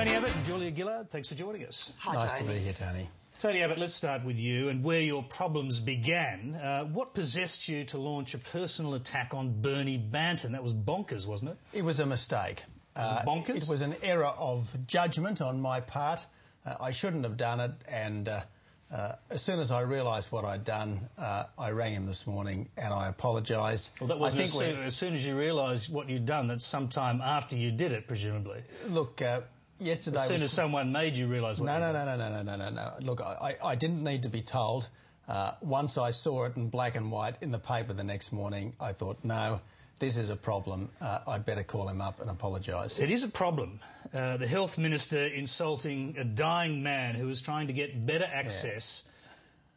Tony Abbott and Julia Gillard, thanks for joining us. Hi, nice Tony. to be here, Tony. Tony Abbott, let's start with you and where your problems began. What possessed you to launch a personal attack on Bernie Banton? That was bonkers, wasn't it? It was a mistake. Was it bonkers? It was an error of judgment on my part. I shouldn't have done it, and as soon as I realised what I'd done, I rang him this morning and I apologised. Well, that wasn't as soon as you realised what you'd done. That's sometime after you did it, presumably. Look, yesterday... As soon as someone made you realise what you'd done. No. Look, I didn't need to be told. Once I saw it in black and white in the paper the next morning, I thought, no, this is a problem. I'd better call him up and apologise. It is a problem. The health minister insulting a dying man who was trying to get better access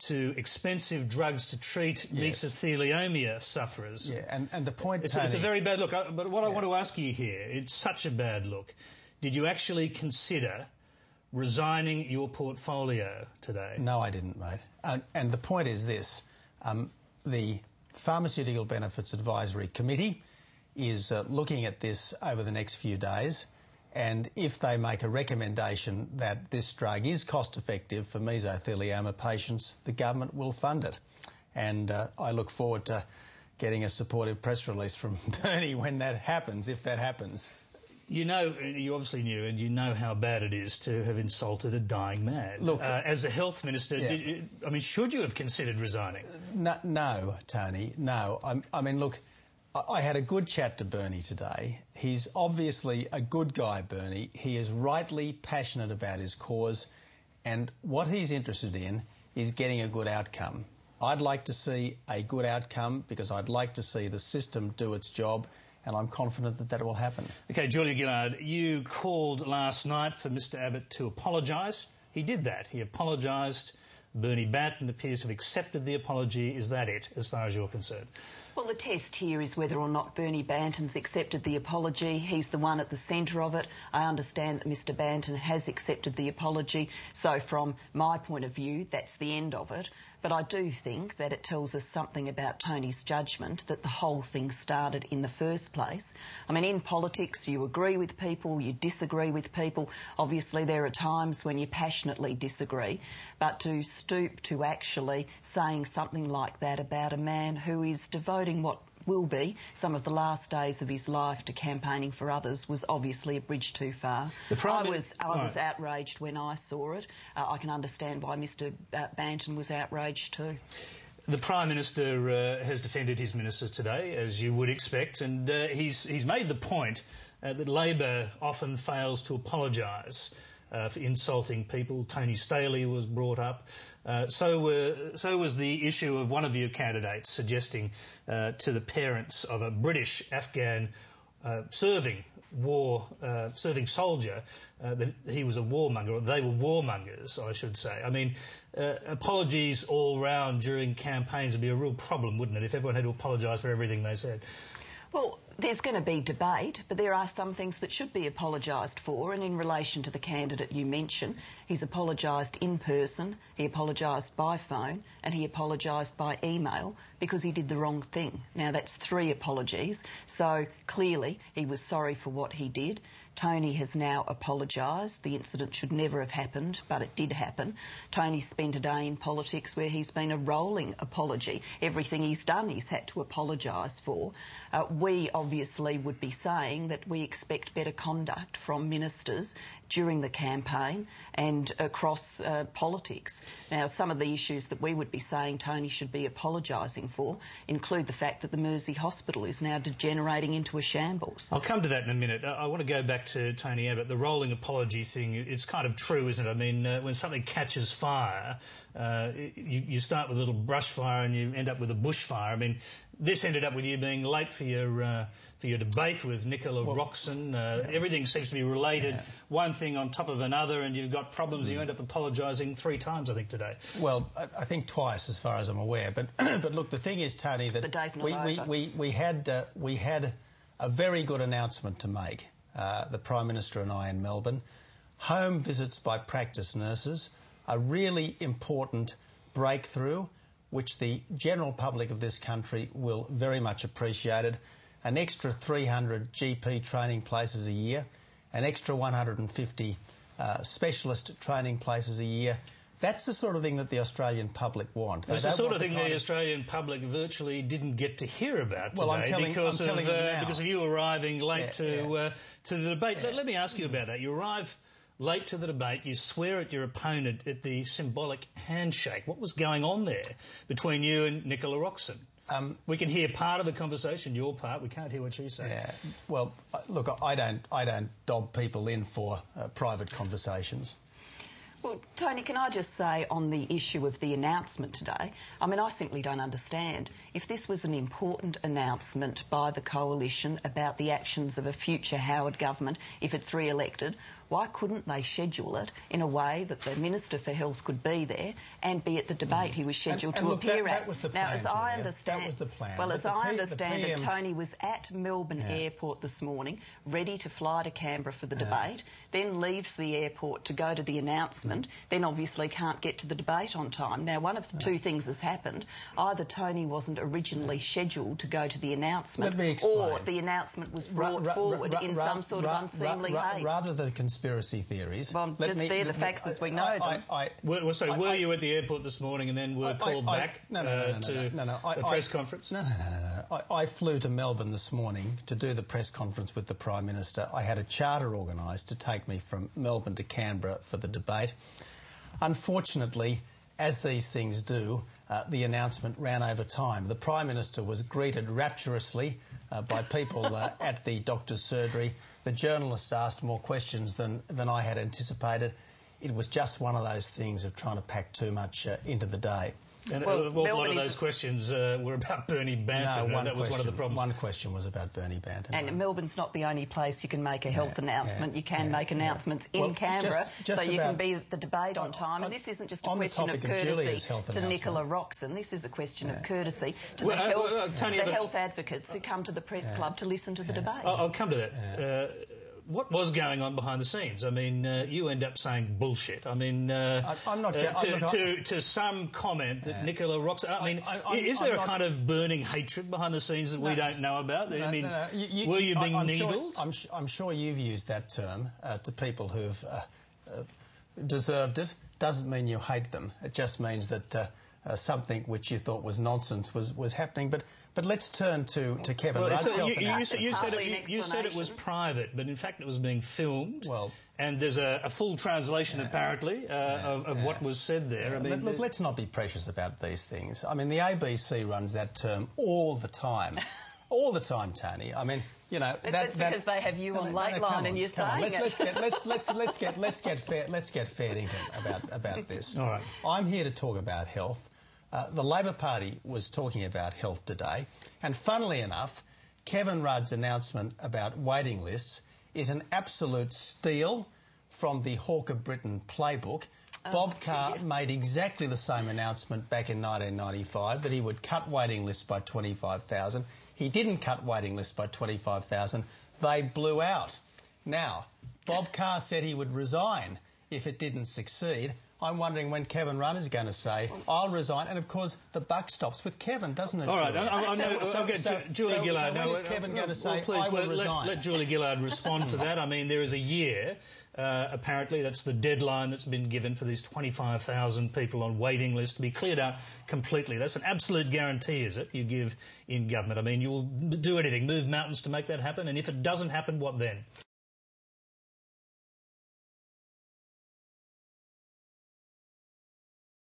to expensive drugs to treat mesothelioma sufferers. Yeah, and the point, it's, Tony... It's a very bad look. But what I want to ask you here, it's such a bad look. Did you actually consider resigning your portfolio today? No, I didn't, mate. And the point is this. The Pharmaceutical Benefits Advisory Committee is looking at this over the next few days, and if they make a recommendation that this drug is cost-effective for mesothelioma patients, the government will fund it. And I look forward to getting a supportive press release from Bernie when that happens, if that happens. You know, you obviously knew, and you know how bad it is to have insulted a dying man. Look, as a health minister, should you have considered resigning? No, Tony, no. I mean, look, I had a good chat to Bernie today. He's obviously a good guy, Bernie. He is rightly passionate about his cause, and what he's interested in is getting a good outcome. I'd like to see a good outcome because I'd like to see the system do its job, and I'm confident that that will happen. OK, Julia Gillard, you called last night for Mr Abbott to apologise. He did that. He apologised. Bernie Banton appears to have accepted the apology. Is that it, as far as you're concerned? Well, the test here is whether or not Bernie Banton's accepted the apology. He's the one at the centre of it. I understand that Mr Banton has accepted the apology. So from my point of view, that's the end of it. But I do think that it tells us something about Tony's judgment that the whole thing started in the first place. I mean, in politics, you agree with people, you disagree with people. Obviously, there are times when you passionately disagree. But to stoop to actually saying something like that about a man who is devoting what will be some of the last days of his life to campaigning for others was obviously a bridge too far. I was outraged when I saw it. I can understand why Mr Banton was outraged too. The Prime Minister has defended his minister today, as you would expect, and he's made the point that Labor often fails to apologise for insulting people. Tony Staley was brought up. So was the issue of one of your candidates suggesting to the parents of a British Afghan serving soldier that he was a warmonger, or they were warmongers, I should say. I mean, apologies all round during campaigns would be a real problem, wouldn't it, if everyone had to apologise for everything they said? Well, there's going to be debate, but there are some things that should be apologised for, and in relation to the candidate you mentioned, he's apologised in person, he apologised by phone, and he apologised by email because he did the wrong thing. Now, that's 3 apologies, so clearly he was sorry for what he did. Tony has now apologised. The incident should never have happened, but it did happen. Tony spent a day in politics where he's been a rolling apology. Everything he's done he's had to apologise for. We obviously would be saying that we expect better conduct from ministers during the campaign and across politics. Now, some of the issues that we would be saying Tony should be apologising for include the fact that the Mersey Hospital is now degenerating into a shambles. I'll come to that in a minute. I want to go back to Tony Abbott. The rolling apology thing, it's kind of true, isn't it? I mean, when something catches fire, you start with a little brush fire and you end up with a bushfire. I mean, this ended up with you being late for your debate with Nicola Roxon. Everything seems to be related, one thing on top of another, and you've got problems. You end up apologising 3 times, I think, today. Well, I think twice, as far as I'm aware. But but look, the thing is, Tony, that we had a very good announcement to make. The Prime Minister and I in Melbourne. Home visits by practice nurses, a really important breakthrough which the general public of this country will very much appreciate it. An extra 300 GP training places a year, an extra 150 specialist training places a year. That's the sort of thing that the Australian public want. It's the sort of thing the Australian public virtually didn't get to hear about today because of you arriving late to the debate. Let me ask you about that. You arrive late to the debate, you swear at your opponent at the symbolic handshake. What was going on there between you and Nicola Roxon? We can hear part of the conversation, your part. We can't hear what she's saying. Yeah. Well, look, I don't dob people in for private conversations. Well, Tony, can I just say on the issue of the announcement today, I mean, I simply don't understand. If this was an important announcement by the Coalition about the actions of a future Howard government, if it's re-elected, why couldn't they schedule it in a way that the Minister for Health could be there and be at the debate he was scheduled to appear at? That was the plan, now, as I understand, that was the plan. Well, as I understand it, Tony was at Melbourne Airport this morning, ready to fly to Canberra for the debate, then leaves the airport to go to the announcement, then obviously can't get to the debate on time. Now, one of the two things has happened. Either Tony wasn't originally scheduled to go to the announcement, or the announcement was brought forward in some sort of unseemly haste. Rather than conspiracy theories. Well, they're the facts as we know them. Were you at the airport this morning and then were called back to the press conference? No. I flew to Melbourne this morning to do the press conference with the Prime Minister. I had a charter organised to take me from Melbourne to Canberra for the debate. Unfortunately, as these things do, the announcement ran over time. The Prime Minister was greeted rapturously by people at the doctor's surgery. The journalists asked more questions than I had anticipated. It was just one of those things of trying to pack too much into the day. And an awful lot of those questions were about Bernie Banton. No, that was one of the problems. One question was about Bernie Banton. And Melbourne's not the only place you can make a health announcement. You can make announcements in Canberra, so you can be at the debate on time. And this isn't just a question of courtesy to Nicola Roxon. This is a question of courtesy to the health advocates who come to the press club to listen to the debate. I'll come to that. What was going on behind the scenes? I mean, you end up saying bullshit. I mean, I'm not to some comment that Nicola Roxon. I mean, is there a kind of burning hatred behind the scenes that we don't know about? I mean, were you being needled? I'm sure you've used that term to people who've deserved it. Doesn't mean you hate them. It just means that something which you thought was nonsense was happening. But let's turn to Kevin Rudd's health announcement. You said it was private, but in fact it was being filmed. Well, and there's a full translation apparently of what was said there. I mean, look, let's not be precious about these things. I mean, the ABC runs that term all the time. All the time, Tony. I mean, you know, that's because they have you on Lateline and you're saying it. Let's get fair dinkum about this. All right. I'm here to talk about health. The Labor Party was talking about health today, and funnily enough, Kevin Rudd's announcement about waiting lists is an absolute steal from the Hawke of Britain playbook. Bob Carr made exactly the same announcement back in 1995 that he would cut waiting lists by 25,000. He didn't cut waiting lists by 25,000. They blew out. Now, Bob Carr said he would resign if it didn't succeed. I'm wondering when Kevin Rudd is going to say, I'll resign. And, of course, the buck stops with Kevin, doesn't it? All right. I'll get Julie Gillard. So when is Kevin going to say, I will resign? Let Julie Gillard respond to that. I mean, there is a year, apparently, that's the deadline that's been given for these 25,000 people on waiting list to be cleared out completely. That's an absolute guarantee, is it, you give in government? I mean, you'll do anything, move mountains to make that happen. And if it doesn't happen, what then?